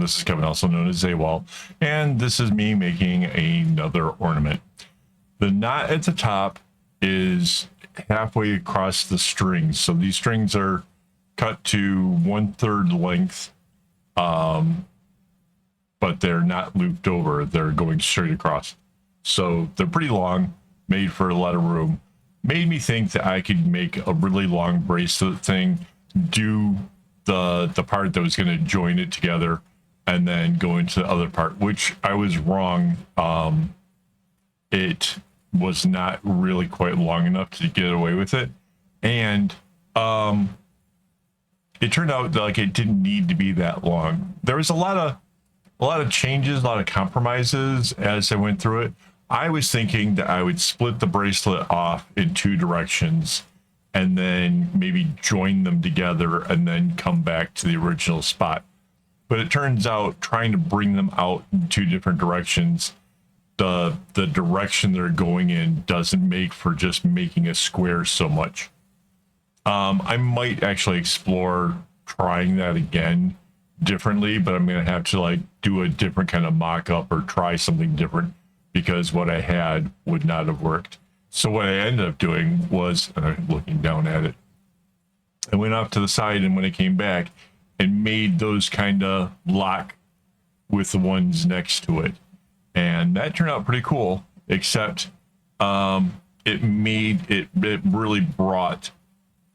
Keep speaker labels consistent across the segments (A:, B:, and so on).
A: This is Kevin, also known as AWOL, and this is me making another ornament. The knot at the top is halfway across the strings, so these strings are cut to 1/3 length, but they're not looped over, they're going straight across. So they're pretty long, made for a lot of room. Made me think that I could make a really long bracelet thing, do the part that was going to join it together, and then go into the other part, which I was wrong. It was not really quite long enough to get away with it, and it turned out that, like, it didn't need to be that long. There was a lot of changes, a lot of compromises as I went through it. I was thinking that I would split the bracelet off in 2 directions and then maybe join them together and then come back to the original spot. But it turns out trying to bring them out in 2 different directions, the direction they're going in doesn't make for just making a square so much. I might actually explore trying that again differently, but I'm going to have to, like, do a different kind of mock-up or try something different, because what I had would not have worked. So what I ended up doing was, looking down at it, I went off to the side, and when I came back and made those kind of lock with the ones next to it. And that turned out pretty cool, except it really brought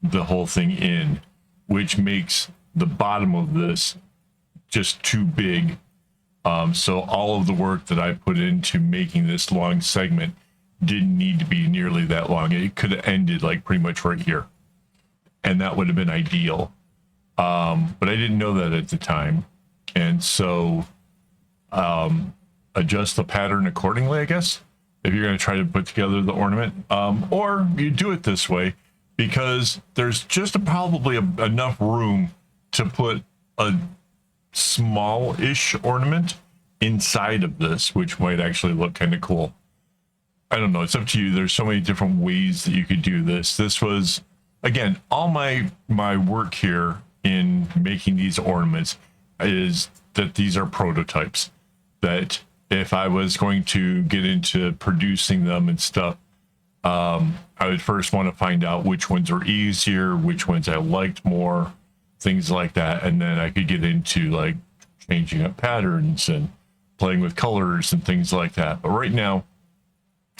A: the whole thing in, which makes the bottom of this just too big. So all of the work that I put into making this long segment didn't need to be nearly that long. It could have ended like pretty much right here, and that would have been ideal. But I didn't know that at the time, and so adjust the pattern accordingly, I guess, if you're going to try to put together the ornament. Or you do it this way, because there's just probably enough room to put a small-ish ornament inside of this, which might actually look kind of cool. I don't know, it's up to you. There's so many different ways that you could do this. This was, again, all my work here in making these ornaments is that these are prototypes, that if I was going to get into producing them and stuff, I would first want to find out which ones are easier, which ones I liked more, things like that, and then I could get into, like, changing up patterns and playing with colors and things like that. But right now,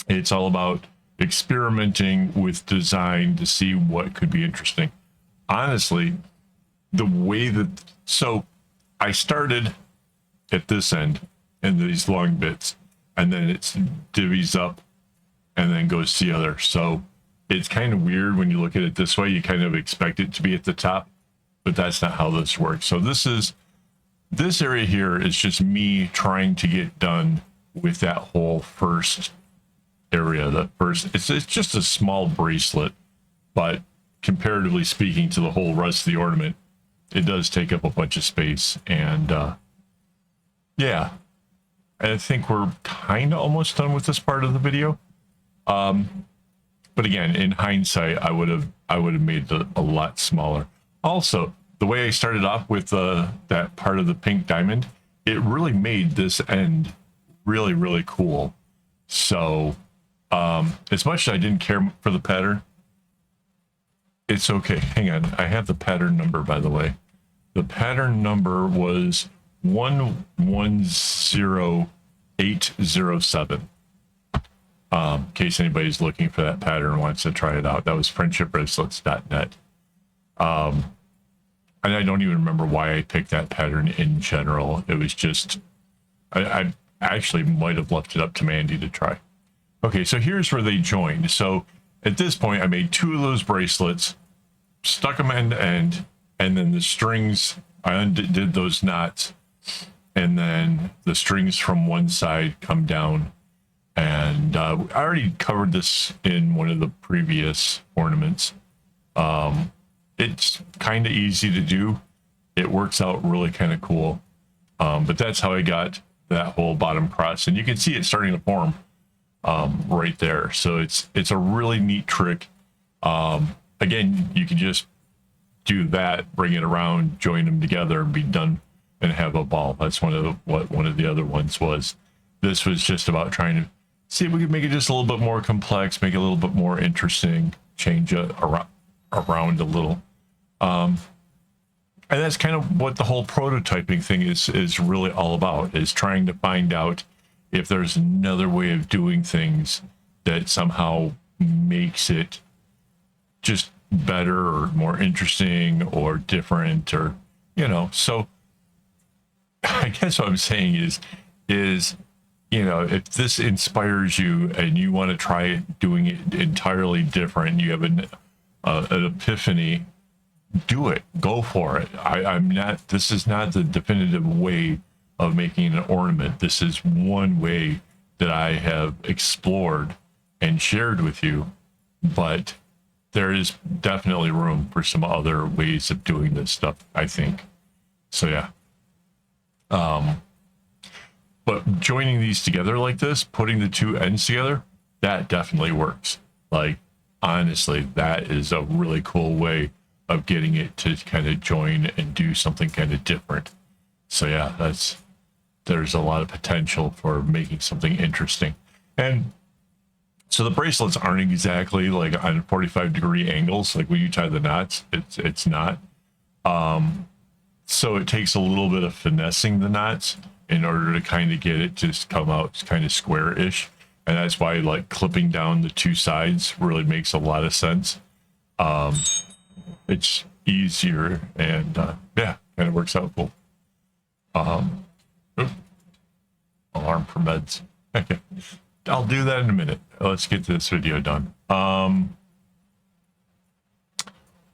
A: it's all about experimenting with design to see what could be interesting. Honestly, the way that, so I started at this end and these long bits, and then it's divvies up and then goes to the other. So it's kind of weird when you look at it this way. You kind of expect it to be at the top, but that's not how this works. So this area here is just me trying to get done with that whole first area. It's just a small bracelet, but comparatively speaking to the whole rest of the ornament, it does take up a bunch of space. And yeah, I think we're kind of almost done with this part of the video. But again, in hindsight, I would have made it a lot smaller. Also, the way I started off with that part of the pink diamond, it really made this end really, really cool. So as much as I didn't care for the pattern, it's okay. Hang on, I have the pattern number, by the way. The pattern number was 110807. In case anybody's looking for that pattern and wants to try it out. That was friendshipbracelets.net. And I don't even remember why I picked that pattern in general. It was just, I actually might have left it up to Mandy to try. Okay, so here's where they joined. So at this point, I made 2 of those bracelets, stuck them end to end, and then the strings, I undid those knots, and then the strings from one side come down. And I already covered this in one of the previous ornaments. It's kind of easy to do. It works out really kind of cool. But that's how I got that whole bottom cross, and you can see it starting to form right there. So it's a really neat trick. Again, you can just do that, bring it around, join them together, and be done and have a ball. That's what one of the other ones was. This was just about trying to see if we could make it just a little bit more complex, make it a little bit more interesting, change it around a little. And that's kind of what the whole prototyping thing is really all about, is trying to find out if there's another way of doing things that somehow makes it just better or more interesting or different, or, you know. So I guess what I'm saying is, you know, if this inspires you and you want to try doing it entirely different, you have an epiphany, do it, go for it. This is not the definitive way of making an ornament. This is one way that I have explored and shared with you, but there is definitely room for some other ways of doing this stuff, I think. So yeah. But joining these together like this, putting the two ends together, that definitely works. Like, honestly, that is a really cool way of getting it to kind of join and do something kind of different. So yeah, there's a lot of potential for making something interesting. And so the bracelets aren't exactly like on 45-degree angles, like when you tie the knots. It's not. So it takes a little bit of finessing the knots in order to kind of get it to come out kind of square-ish. And that's why, like, clipping down the two sides really makes a lot of sense. It's easier, and yeah, kind of works out cool. Alarm for meds. Okay, I'll do that in a minute. Let's get this video done.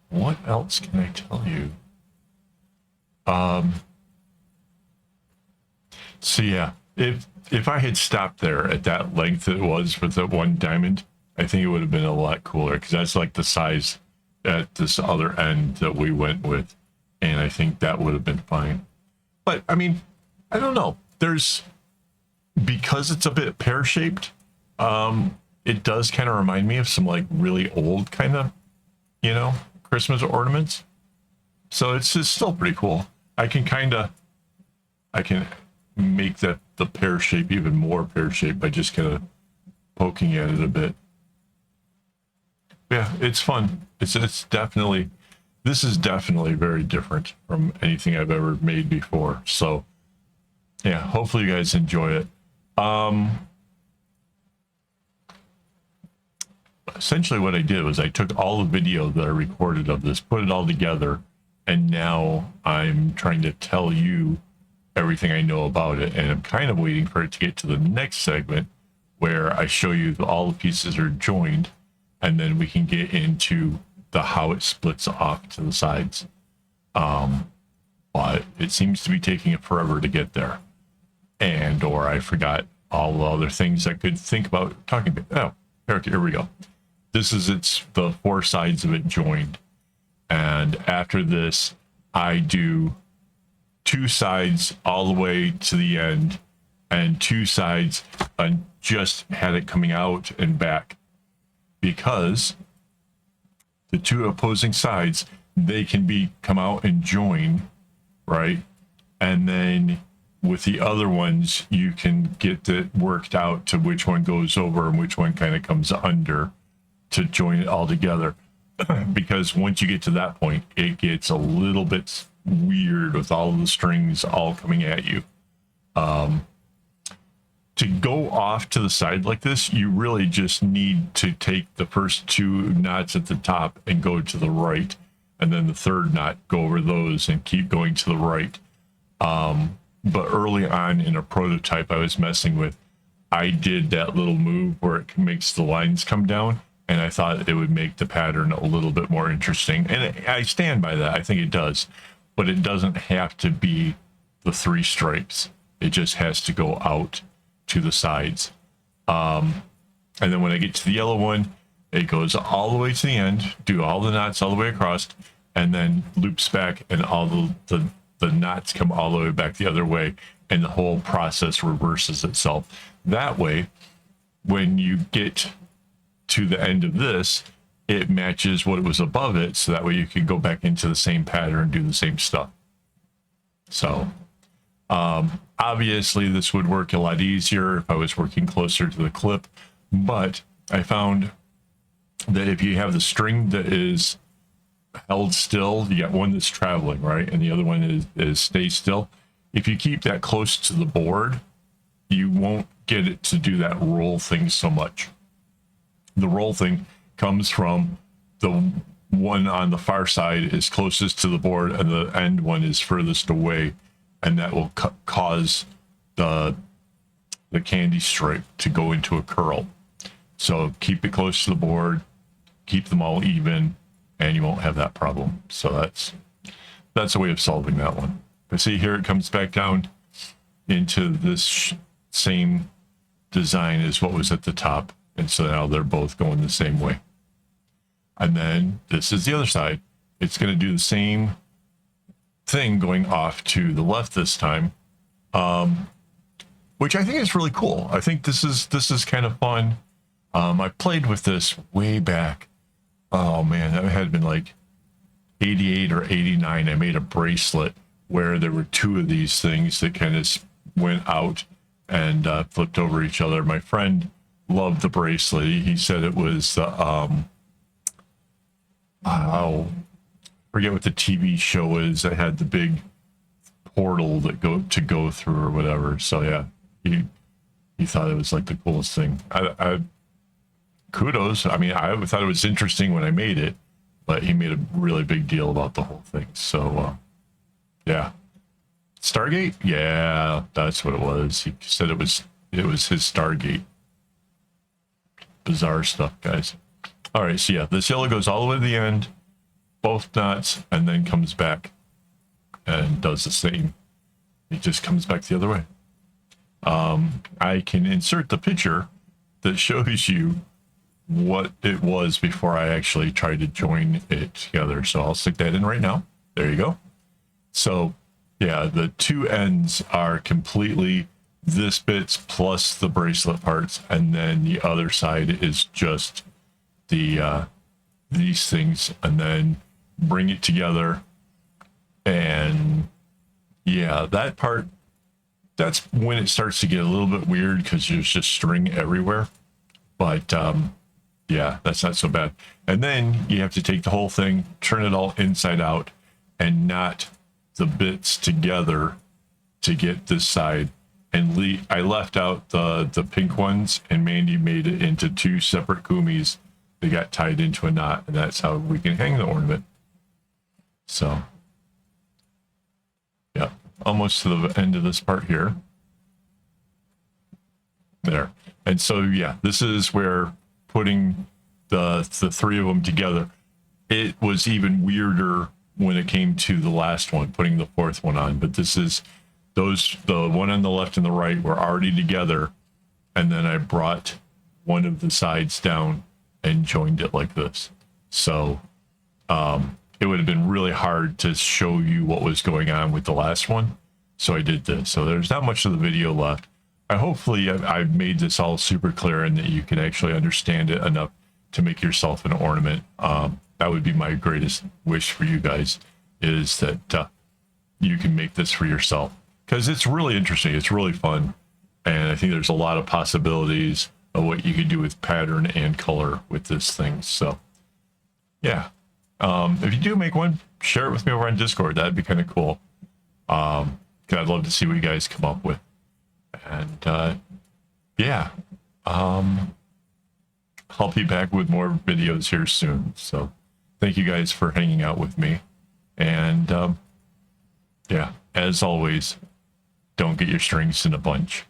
A: What else can I tell you? So yeah, if I had stopped there at that length it was with the one diamond, I think it would have been a lot cooler, because that's like the size at this other end that we went with, and I think that would have been fine. But I mean, I don't know. Because it's a bit pear-shaped, it does kind of remind me of some like really old kind of, you know, Christmas ornaments. So it's still pretty cool. I can make the pear shape even more pear shaped by just kind of poking at it a bit. Yeah, it's fun. It's definitely, this is definitely very different from anything I've ever made before. So yeah, hopefully you guys enjoy it. Essentially what I did was I took all the video that I recorded of this, put it all together, and now I'm trying to tell you everything I know about it, and I'm kind of waiting for it to get to the next segment where I show you all the pieces are joined, and then we can get into how it splits off to the sides. But it seems to be taking it forever to get there, or I forgot all the other things I could think about talking about. Oh, here we go. This is the four sides of it joined, and after this I do two sides all the way to the end, and two sides and just had it coming out and back, because the two opposing sides, they can come out and join, right? And then with the other ones, you can get it worked out to which one goes over and which one kind of comes under to join it all together. Because once you get to that point, it gets a little bit weird with all of the strings all coming at you. To go off to the side like this, you really just need to take the first two knots at the top and go to the right, and then the third knot, go over those and keep going to the right. But early on in a prototype I was messing with, I did that little move where it makes the lines come down, and I thought it would make the pattern a little bit more interesting. And I stand by that. I think it does. But it doesn't have to be the three stripes. It just has to go out to the sides. And then when I get to the yellow one, it goes all the way to the end, do all the knots all the way across, and then loops back, and all the knots come all the way back the other way, and the whole process reverses itself. That way, when you get to the end of this, it matches what it was above it, so that way you can go back into the same pattern and do the same stuff. So Obviously, this would work a lot easier if I was working closer to the clip, but I found that if you have the string that is held still, you got one that's traveling, right? And the other one is stay still. If you keep that close to the board, you won't get it to do that roll thing so much. The roll thing comes from the one on the far side is closest to the board and the end one is furthest away, and that will cause the candy stripe to go into a curl. So keep it close to the board, keep them all even, and you won't have that problem. So that's a way of solving that one. But see here, it comes back down into this same design as what was at the top. And so now they're both going the same way. And then this is the other side. It's going to do the same thing going off to the left this time, which I think is really cool. I think this is kind of fun. I played with this way back. Oh man, that had been like 88 or 89. I made a bracelet where there were two of these things that kind of went out and flipped over each other. My friend loved the bracelet. He said it was I'll forget what the TV show is that had the big portal that go through or whatever. So yeah, he thought it was like the coolest thing. I kudos. I mean, I thought it was interesting when I made it, but he made a really big deal about the whole thing. So yeah, Stargate. Yeah, that's what it was. He said it was his Stargate. Bizarre stuff, guys. All right, so yeah, this yellow goes all the way to the end, both knots, and then comes back and does the same. It just comes back the other way. I can insert the picture that shows you what it was before I actually tried to join it together. So I'll stick that in right now. There you go. So yeah, the two ends are completely this bits plus the bracelet parts, and then the other side is just the these things, and then bring it together. And yeah, that part, that's when it starts to get a little bit weird because there's just string everywhere. But yeah, that's not so bad. And then you have to take the whole thing, turn it all inside out, and knot the bits together to get this side. And I left out the pink ones, and Mandy made it into two separate gummies. They got tied into a knot, and that's how we can hang the ornament. So yeah, almost to the end of this part here. There. And so yeah, this is where putting the three of them together, it was even weirder when it came to the last one, putting the fourth one on. But this is the one on the left and the right were already together, and then I brought one of the sides down and joined it like this. So it would have been really hard to show you what was going on with the last one, so I did this. So there's not much of the video left. Hopefully I've made this all super clear and that you can actually understand it enough to make yourself an ornament. That would be my greatest wish for you guys, is that you can make this for yourself, because it's really interesting. It's really fun, and I think there's a lot of possibilities of what you could do with pattern and color with this thing. So yeah, if you do make one, share it with me over on Discord. That'd be kind of cool. I'd love to see what you guys come up with. And yeah, I'll be back with more videos here soon. So thank you guys for hanging out with me. And yeah, as always, don't get your strings in a bunch.